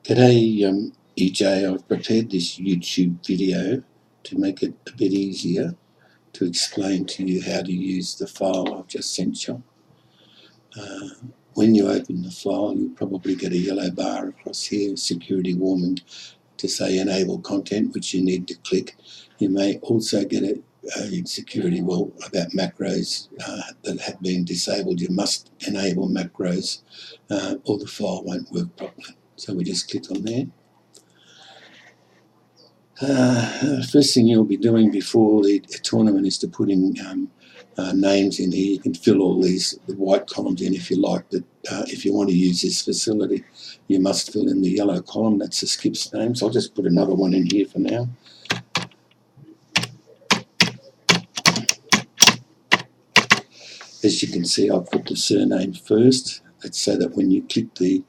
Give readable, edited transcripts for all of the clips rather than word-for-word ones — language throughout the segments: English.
G'day EJ, I've prepared this YouTube video to make it a bit easier to explain to you how to use the file I've just sent you. When you open the file, you'll probably get a yellow bar across here, security warning to say enable content, which you need to click. You may also get a security about macros that have been disabled. You must enable macros or the file won't work properly. So we just click on there. First thing you'll be doing before the tournament is to put in names in here. You can fill all the white columns in if you like, but if you want to use this facility, you must fill in the yellow column. That's the skip's name. So I'll just put another one in here for now. As you can see, I've put the surname first. That's so that when you click the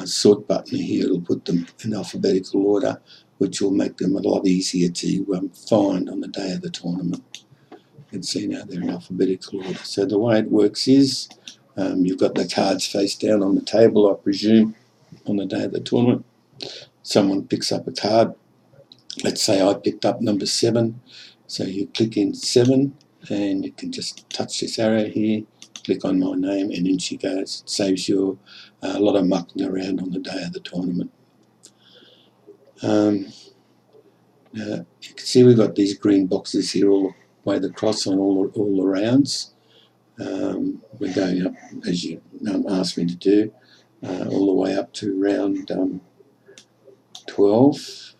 sort button here, it'll put them in alphabetical order, which will make them a lot easier to find on the day of the tournament. You can see now they're in alphabetical order. So the way it works is you've got the cards face down on the table, I presume, on the day of the tournament. Someone picks up a card. Let's say I picked up number 7. So you click in 7 and you can just touch this arrow here, click on my name, and in she goes. It saves you a lot of mucking around on the day of the tournament. You can see we've got these green boxes here all the way across on all the rounds. We're going up, as you asked me to do, all the way up to round 12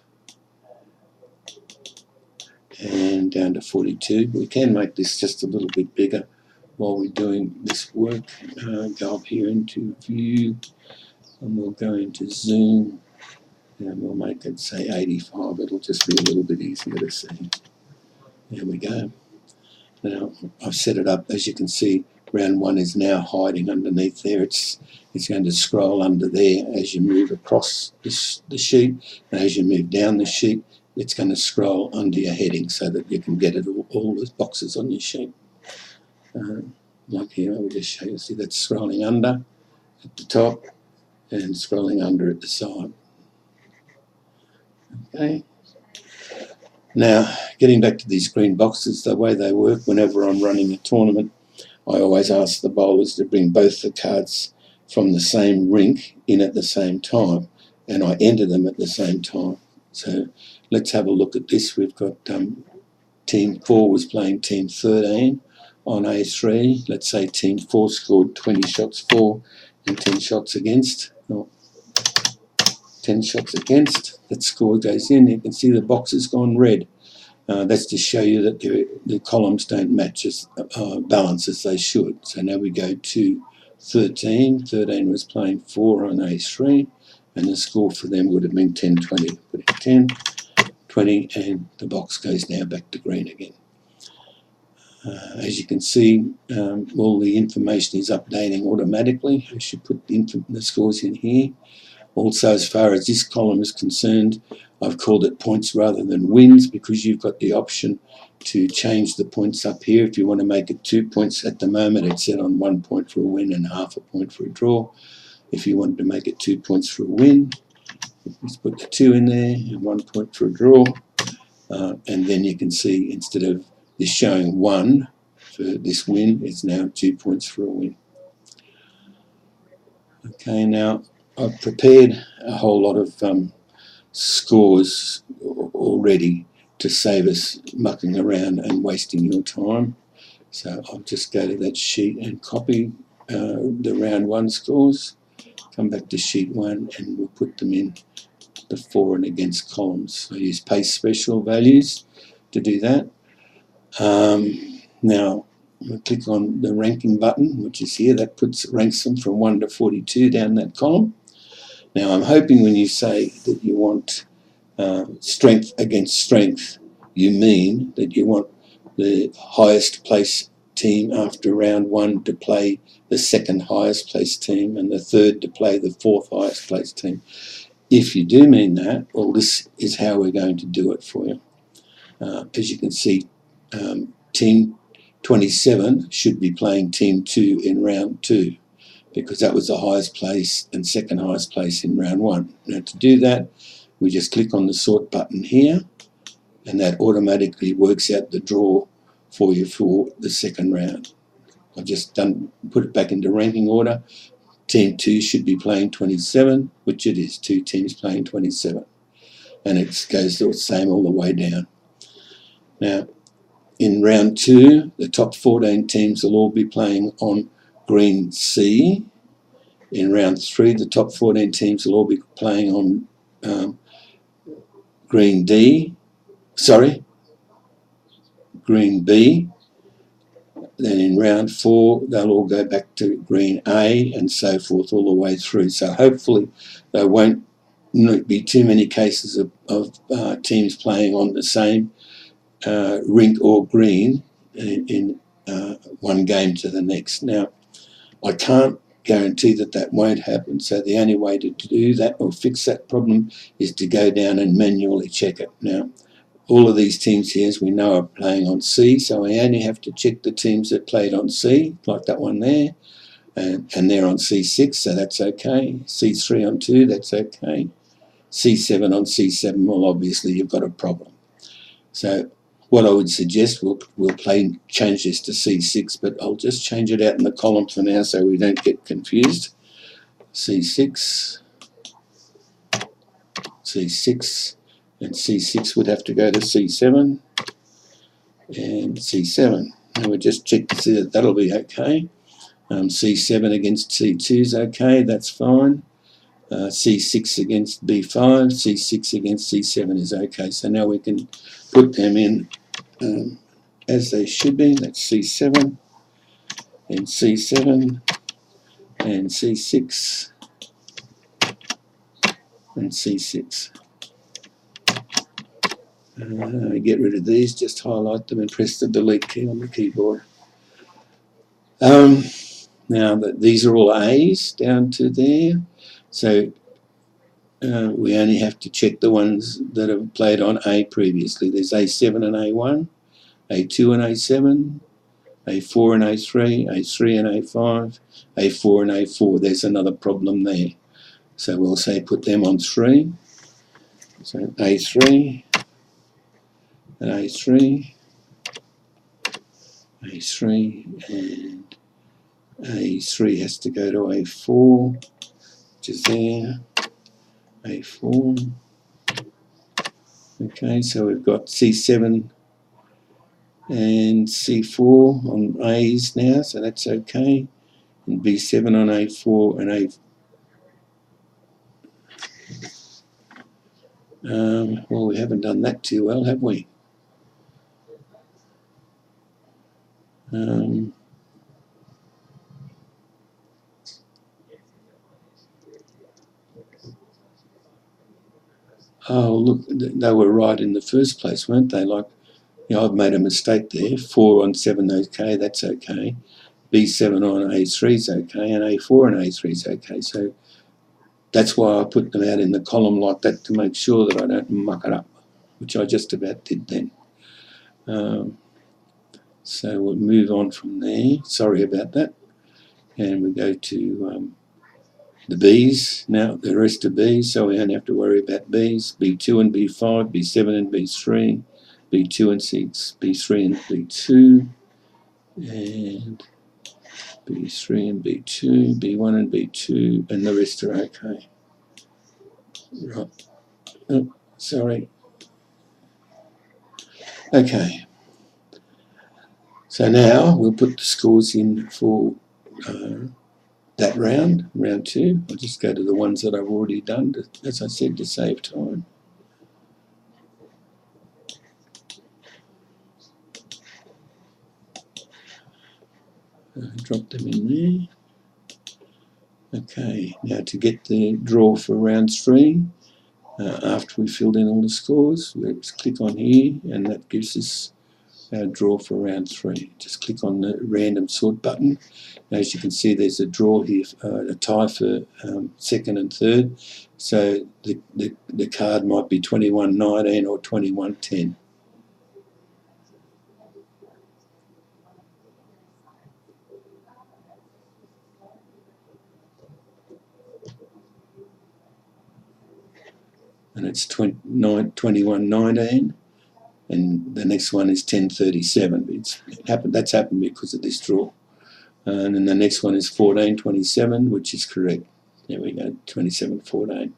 and down to 42. We can make this just a little bit bigger while we're doing this work. Go up here into view and we'll go into zoom and we'll make it say 85. It'll just be a little bit easier to see. There we go. Now I've set it up, as you can see, round 1 is now hiding underneath there. It's going to scroll under there as you move across the sheet, and as you move down the sheet, it's going to scroll under your heading so that you can get it all those boxes on your sheet. Like here, I will just show you. See, that's scrolling under at the top and scrolling under at the side. Okay. Now, getting back to these green boxes, the way they work, whenever I'm running a tournament, I always ask the bowlers to bring both the cards from the same rink in at the same time, and I enter them at the same time. So let's have a look at this. We've got Team 4 was playing Team 13 on A3. Let's say Team 4 scored 20 shots for and 10 shots against. 10 shots against. That score goes in. You can see the box has gone red. That's to show you that the columns don't match balance as they should. So now we go to 13. 13 was playing 4 on A3, and the score for them would have been 10-20. Put it 10, 20, and the box goes now back to green again. As you can see, all the information is updating automatically. I should put the scores in here. Also, as far as this column is concerned, I've called it points rather than wins, because you've got the option to change the points up here. If you want to make it 2 points, at the moment it's set on 1 point for a win and half a point for a draw. If you wanted to make it 2 points for a win, just put the 2 in there and 1 point for a draw. And then you can see, instead of this showing 1 for this win, it's now 2 points for a win. Okay, now I've prepared a whole lot of scores already to save us mucking around and wasting your time. So I'll just go to that sheet and copy the round 1 scores, come back to sheet 1, and we'll put them in the for and against columns. So I use paste special values to do that. Now we'll click on the ranking button, which is here. That ranks them from 1 to 42 down that column. Now I'm hoping when you say that you want strength against strength, you mean that you want the highest place team after round 1 to play the second highest place team and the third to play the fourth highest place team. If you do mean that, well, this is how we're going to do it for you. As you can see, Team 27 should be playing Team 2 in round 2, because that was the highest place and second highest place in round one. Now to do that, we just click on the sort button here, and that automatically works out the draw for you for the second round. I've just put it back into ranking order. Team 2 should be playing 27, which it is, 2 teams playing 27. And it goes the same all the way down. Now, in round 2, the top 14 teams will all be playing on green C. In round 3, the top 14 teams will all be playing on green B. Then in round 4, they'll all go back to green A and so forth all the way through. So hopefully there won't be too many cases of teams playing on the same rink or green in one game to the next. Now, I can't guarantee that won't happen, so the only way to do that or fix that problem is to go down and manually check it. Now, all of these teams here, as we know, are playing on C, so I only have to check the teams that played on C, like that one there, and they're on C6, so that's okay. C3 on 2, that's okay. C7 on C7, well, obviously you've got a problem. So what I would suggest, we'll change this to C6, but I'll just change it out in the column for now so we don't get confused. C6, C6, and C6 would have to go to C7, and C7. And we'll just check to see that that'll be okay. C7 against C2 is okay, that's fine. C6 against B5, C6 against C7 is okay. So now we can put them in as they should be. That's C7 and C7 and C6 and C6. Get rid of these, just highlight them and press the delete key on the keyboard. Now these are all A's down to there, so we only have to check the ones that have played on A previously. There's A7 and A1, A2 and A7, A4 and A3, A3 and A5, A4 and A4. There's another problem there. So we'll say put them on 3. So A3 and A3, A3 and A3 has to go to A4, which is there, A4. Okay, so we've got C7 and C4 on A's now, so that's okay. And B7 on A4 and well, we haven't done that too well, have we? Oh, look, they were right in the first place, weren't they? Like, I've made a mistake there. 4 on 7, okay, that's okay. B7 on A3 is okay, and A4 on A3 is okay. So that's why I put them out in the column like that, to make sure that I don't muck it up, which I just about did then. So we'll move on from there. Sorry about that. And we go to the B's now, the rest of B's, so we don't have to worry about B's. B2 and B5, B7 and B3, B2 and 6, B3 and B2, and B3 and B2, B1 and B2, and the rest are okay. Right. Oh, sorry. Okay. So now we'll put the scores in for that round 2. I'll just go to the ones that I've already done, as I said, to save time. Drop them in there. Okay, now to get the draw for round 3, after we filled in all the scores, let's click on here, and that gives us our draw for round 3. Just click on the random sort button. As you can see, there's a draw here, a tie for second and third. So the card might be 21-19 or 21-10. and it's 21-19, and the next one is 10-37. That's happened because of this draw. And then the next one is 14-27, which is correct. There we go, 27-14.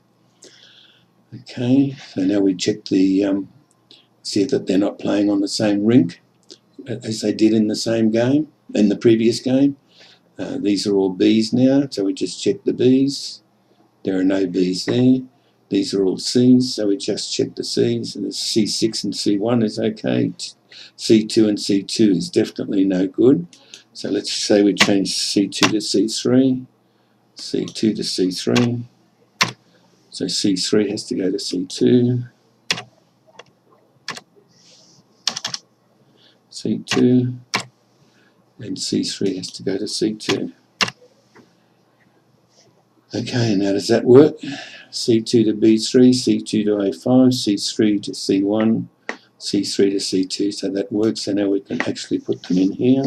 Okay, so now we check the see that they're not playing on the same rink as they did in the same game, in the previous game. These are all Bs now, so we just check the Bs. There are no Bs there. These are all Cs, so we just check the Cs. And the C6 and C1 is okay. C2 and C2 is definitely no good. So let's say we change C2 to C3, C2 to C3. So C3 has to go to C2, C2, and C3 has to go to C2. Okay, now does that work? C2 to B3, C2 to A5, C3 to C1, C3 to C2, so that works. So now we can actually put them in here.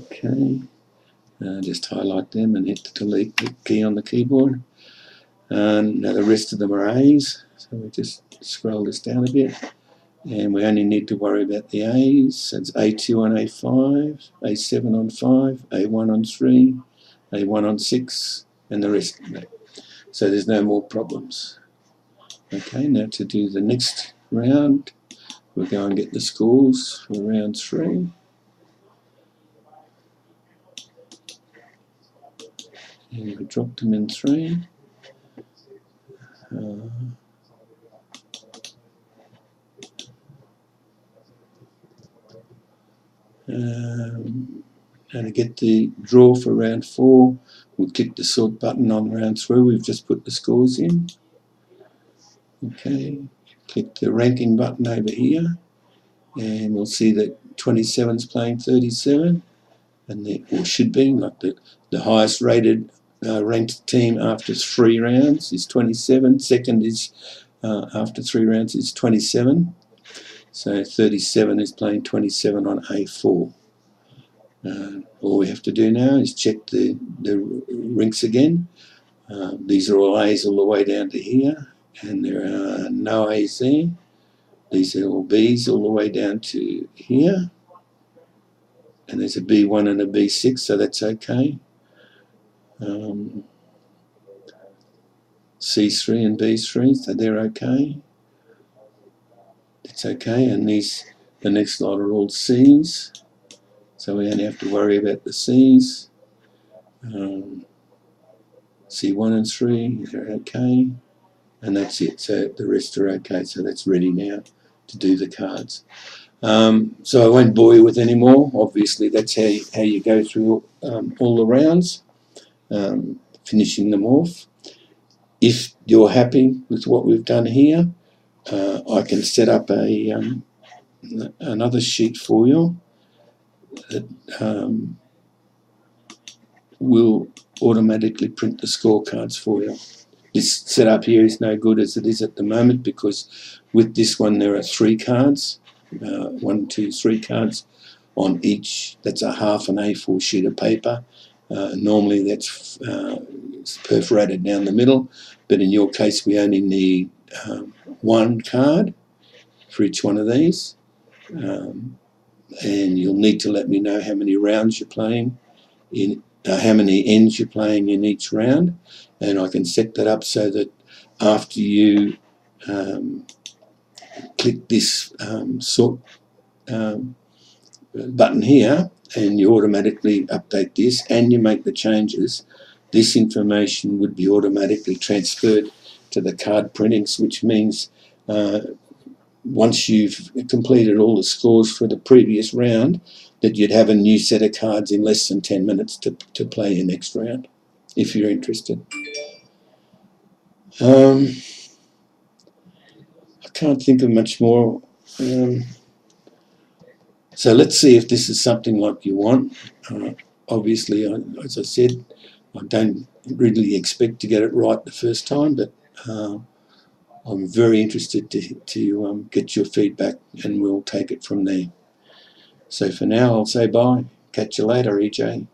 Okay, just highlight them and hit the delete key on the keyboard. Now the rest of them are A's, so we just scroll this down a bit, and we only need to worry about the A's. So it's A2 on A5, A7 on 5, A1 on 3, A1 on 6, and the rest. So there's no more problems. Okay, now to do the next round, we'll go and get the scores for round 3. And we drop them in 3. And to get the draw for round 4, we'll click the sort button on round 3. We've just put the scores in. Okay, click the ranking button over here, and we'll see that 27's playing 37, and or should be, like the highest rated ranked team after 3 rounds is 27. Second is after 3 rounds is 27. So 37 is playing 27 on A4. All we have to do now is check the rinks again. These are all A's all the way down to here, and there are no A's there. These are all B's all the way down to here, and there's a B1 and a B6, so that's okay. C3 and B3, so they're okay. It's okay, and the next lot are all C's, so we only have to worry about the C's. C1 and 3, they're okay, and that's it. So the rest are okay, so that's ready now to do the cards. So I won't bore you with any more. Obviously, that's how you go through all the rounds, finishing them off. If you're happy with what we've done here, I can set up another sheet for you that will automatically print the scorecards for you. This setup here is no good as it is at the moment, because with this one there are 3 cards, 1, 2, 3 cards on each. That's a half an A4 sheet of paper. Normally that's perforated down the middle, but in your case we only need 1 card for each one of these, and you'll need to let me know how many rounds you're playing in, how many ends you're playing in each round, and I can set that up so that after you click this sort button here, and you automatically update this and you make the changes, this information would be automatically transferred to the card printings, which means once you've completed all the scores for the previous round, that you'd have a new set of cards in less than 10 minutes to play your next round, if you're interested. I can't think of much more. So let's see if this is something like you want. Obviously, as I said, I don't really expect to get it right the first time, but I'm very interested to get your feedback, and we'll take it from there. So for now, I'll say bye. Catch you later, EJ.